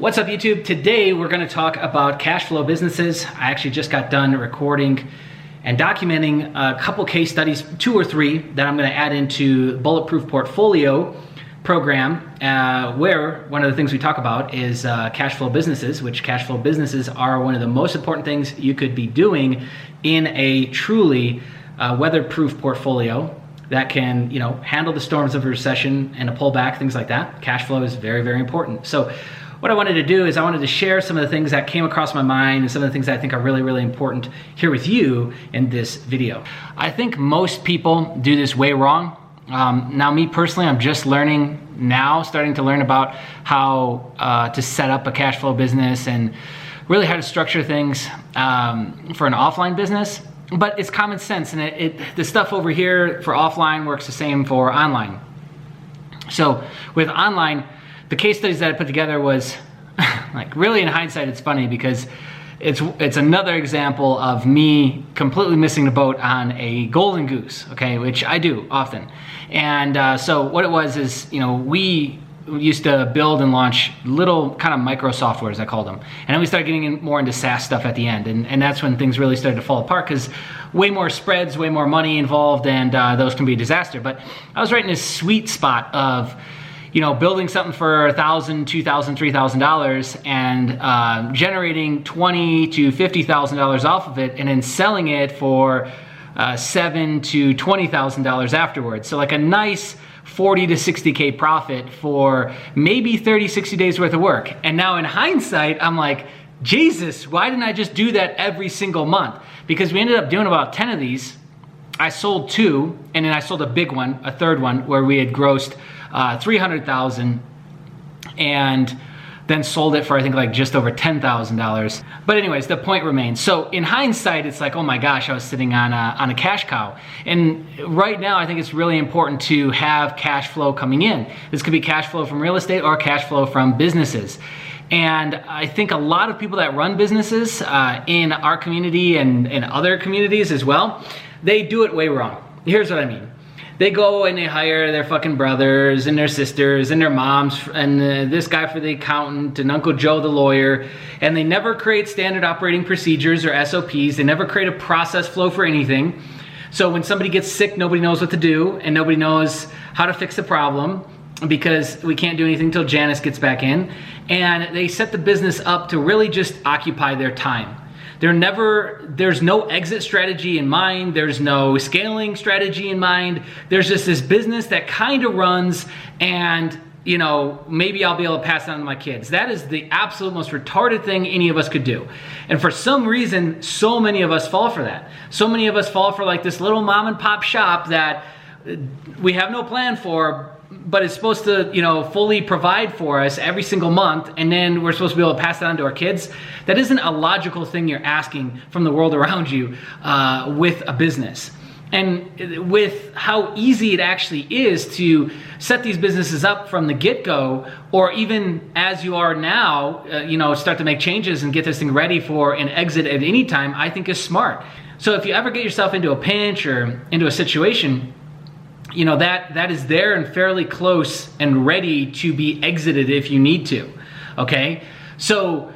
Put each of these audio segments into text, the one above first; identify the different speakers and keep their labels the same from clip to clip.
Speaker 1: What's up, YouTube? Today we're going to talk about cash flow businesses. I actually just got done recording and documenting a couple case studies, 2 or 3, that I'm going to add into Bulletproof Portfolio program, where one of the things we talk about is cash flow businesses, which cash flow businesses are one of the most important things you could be doing in a truly weatherproof portfolio that can, handle the storms of a recession and a pullback, things like that. Cash flow is very, very important. So what I wanted to do is I wanted to share some of the things that came across my mind and some of the things that I think are really, really important here with you in this video. I think most people do this way wrong. Now, me personally, I'm just learning now, starting to learn about how to set up a cash flow business and really how to structure things for an offline business. But it's common sense, and the stuff over here for offline works the same for online. So with online, the case studies that I put together was, like, really in hindsight, it's funny because it's another example of me completely missing the boat on a golden goose, okay, which I do often. And so what it was is, we used to build and launch little kind of micro softwares, I called them. And then we started getting more into SaaS stuff at the end. And that's when things really started to fall apart because way more spreads, way more money involved, and those can be a disaster. But I was right in this sweet spot of, building something for $1,000, $2,000, $3,000 and generating $20,000 to $50,000 off of it, and then selling it for $7,000 to $20,000 afterwards. So like a nice 40 to 60K profit for maybe 30, 60 days worth of work. And now in hindsight, I'm like, Jesus, why didn't I just do that every single month? Because we ended up doing about 10 of these. I sold 2, and then I sold a big one, a third one, where we had grossed $300,000 and then sold it for, I think, like just over $10,000. But anyways, the point remains. So in hindsight, it's like, oh my gosh, I was sitting on a cash cow. And right now, I think it's really important to have cash flow coming in. This could be cash flow from real estate or cash flow from businesses. And I think a lot of people that run businesses in our community and in other communities as well, they do it way wrong. Here's what I mean. They go and they hire their fucking brothers and their sisters and their moms and this guy for the accountant and Uncle Joe the lawyer, and they never create standard operating procedures or SOPs. They never create a process flow for anything. So when somebody gets sick, nobody knows what to do and nobody knows how to fix the problem because we can't do anything until Janice gets back in. And they set the business up to really just occupy their time. There's no exit strategy in mind. There's no scaling strategy in mind. There's just this business that kind of runs and, maybe I'll be able to pass it on to my kids. That is the absolute most retarded thing any of us could do. And for some reason, so many of us fall for that. So many of us fall for like this little mom and pop shop that we have no plan for, but it's supposed to, fully provide for us every single month, and then we're supposed to be able to pass that on to our kids. That isn't a logical thing you're asking from the world around you with a business. And with how easy it actually is to set these businesses up from the get-go, or even as you are now, start to make changes and get this thing ready for an exit at any time, I think is smart. So if you ever get yourself into a pinch or into a situation, that is there and fairly close and ready to be exited if you need to, okay? So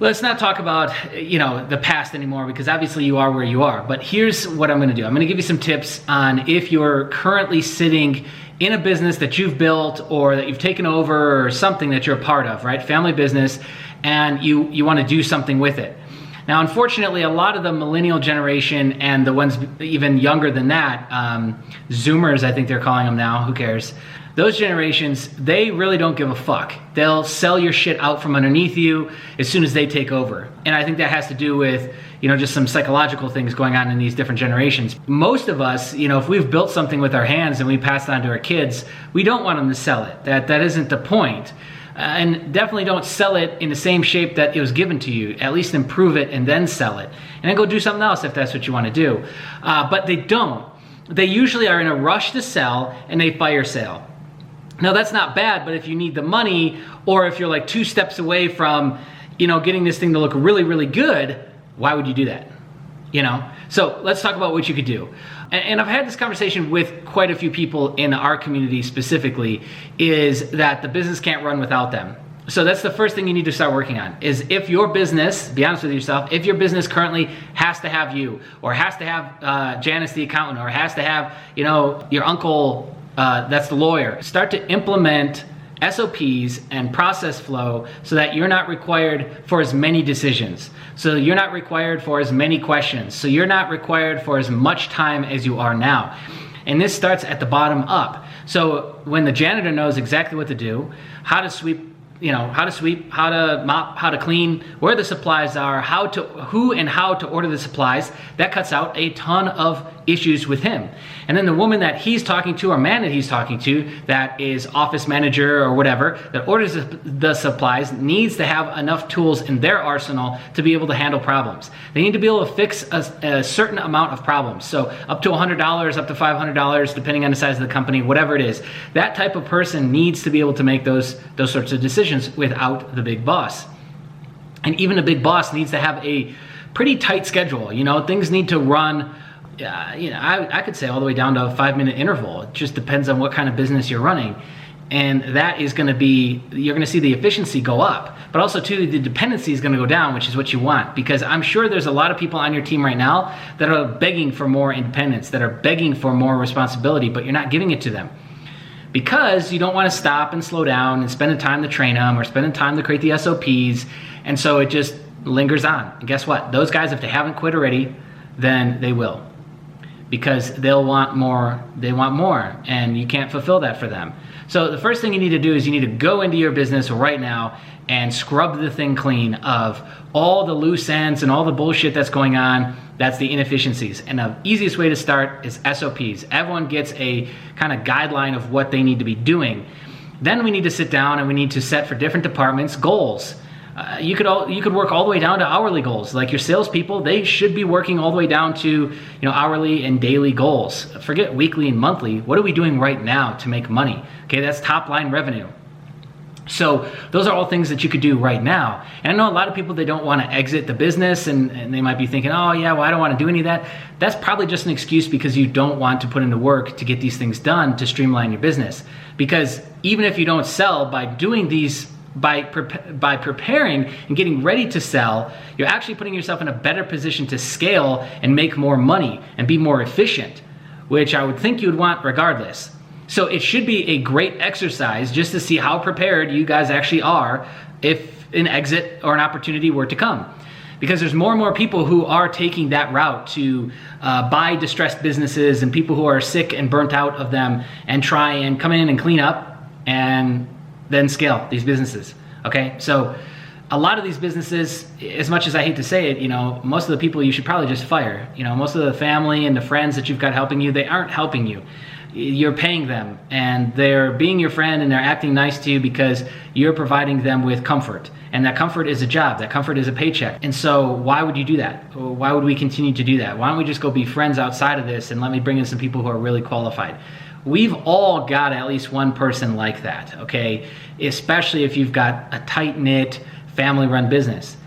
Speaker 1: let's not talk about, the past anymore, because obviously you are where you are. But here's what I'm gonna do. I'm gonna give you some tips on if you're currently sitting in a business that you've built or that you've taken over or something that you're a part of, right? Family business, and you wanna do something with it. Now, unfortunately, a lot of the millennial generation and the ones even younger than that, Zoomers, I think they're calling them now, who cares? Those generations, they really don't give a fuck. They'll sell your shit out from underneath you as soon as they take over. And I think that has to do with, just some psychological things going on in these different generations. Most of us, if we've built something with our hands and we pass it on to our kids, we don't want them to sell it. That isn't the point. And definitely don't sell it in the same shape that it was given to you. At least improve it and then sell it. And then go do something else if that's what you want to do. But they don't. They usually are in a rush to sell and they fire sale. Now that's not bad, but if you need the money, or if you're like 2 steps away from, getting this thing to look really, really good, why would you do that? So let's talk about what you could do. And I've had this conversation with quite a few people in our community specifically, is that the business can't run without them. So that's the first thing you need to start working on, is if your business, be honest with yourself, if your business currently has to have you, or has to have Janice the accountant, or has to have, you know, your uncle that's the lawyer, start to implement SOPs and process flow so that you're not required for as many decisions. So you're not required for as many questions. So you're not required for as much time as you are now. And this starts at the bottom up. So when the janitor knows exactly what to do, how to sweep, how to mop, how to clean, where the supplies are, who and how to order the supplies, that cuts out a ton of issues with him. And then the woman that he's talking to, or man that he's talking to, that is office manager or whatever, that orders the supplies, needs to have enough tools in their arsenal to be able to handle problems. They need to be able to fix a certain amount of problems. So up to $100, up to $500, depending on the size of the company, whatever it is. That type of person needs to be able to make those sorts of decisions without the big boss. And even a big boss needs to have a pretty tight schedule. Things need to run, I could say all the way down to a 5-minute interval. It just depends on what kind of business you're running. And that is gonna be, you're gonna see the efficiency go up, but also too, the dependency is gonna go down, which is what you want, because I'm sure there's a lot of people on your team right now that are begging for more independence, that are begging for more responsibility, but you're not giving it to them. Because you don't want to stop and slow down and spend the time to train them or spend the time to create the SOPs, and so it just lingers on. And guess what? Those guys, if they haven't quit already, then they will. Because they'll want more, they want more, and you can't fulfill that for them. So the first thing you need to do is you need to go into your business right now and scrub the thing clean of all the loose ends and all the bullshit that's going on. That's the inefficiencies. And the easiest way to start is SOPs. Everyone gets a kind of guideline of what they need to be doing. Then we need to sit down and we need to set for different departments goals. You could work all the way down to hourly goals. Like your salespeople, they should be working all the way down to hourly and daily goals. Forget weekly and monthly. What are we doing right now to make money? Okay, that's top line revenue. So those are all things that you could do right now. And I know a lot of people, they don't want to exit the business, and they might be thinking, oh yeah, well I don't want to do any of that. That's probably just an excuse because you don't want to put in the work to get these things done to streamline your business. Because even if you don't sell, by doing these, by preparing and getting ready to sell, you're actually putting yourself in a better position to scale and make more money and be more efficient, which I would think you would want regardless. So it should be a great exercise just to see how prepared you guys actually are if an exit or an opportunity were to come. Because there's more and more people who are taking that route to buy distressed businesses and people who are sick and burnt out of them and try and come in and clean up and then scale these businesses, okay? So a lot of these businesses, as much as I hate to say it, most of the people you should probably just fire. Most of the family and the friends that you've got helping you, they aren't helping you. You're paying them and they're being your friend and they're acting nice to you because you're providing them with comfort. And that comfort is a job, that comfort is a paycheck. And so why would you do that? Why would we continue to do that? Why don't we just go be friends outside of this and let me bring in some people who are really qualified? We've all got at least one person like that, okay? Especially if you've got a tight-knit, family-run business.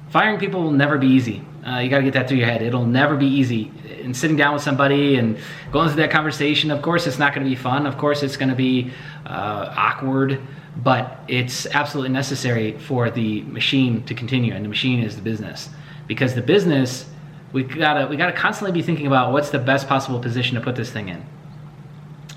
Speaker 1: Firing people will never be easy. You gotta get that through your head. It'll never be easy. And sitting down with somebody and going through that conversation, of course it's not gonna be fun. Of course it's gonna be awkward, but it's absolutely necessary for the machine to continue, and the machine is the business. Because the business, we gotta constantly be thinking about what's the best possible position to put this thing in.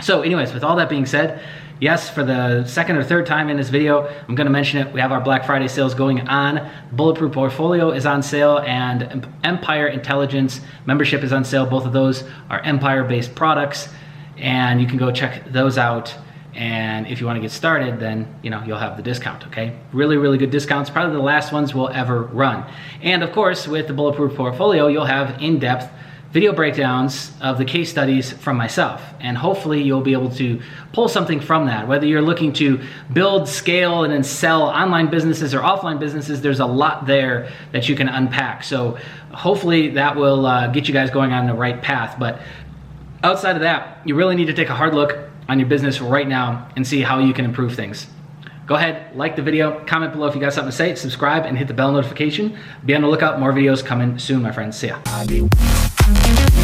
Speaker 1: So anyways, with all that being said, yes, for the second or third time in this video, I'm gonna mention it. We have our Black Friday sales going on. Bulletproof Portfolio is on sale, and Empire Intelligence membership is on sale. Both of those are Empire-based products, and you can go check those out. And if you wanna get started, then you'll have the discount, okay? Really, really good discounts, probably the last ones we'll ever run. And of course, with the Bulletproof Portfolio, you'll have in-depth video breakdowns of the case studies from myself, and hopefully you'll be able to pull something from that. Whether you're looking to build, scale, and then sell online businesses or offline businesses, there's a lot there that you can unpack. So hopefully that will get you guys going on the right path. But outside of that, you really need to take a hard look on your business right now and see how you can improve things. Go ahead, like the video, comment below if you got something to say, subscribe, and hit the bell notification. Be on the lookout, more videos coming soon, my friends. See ya.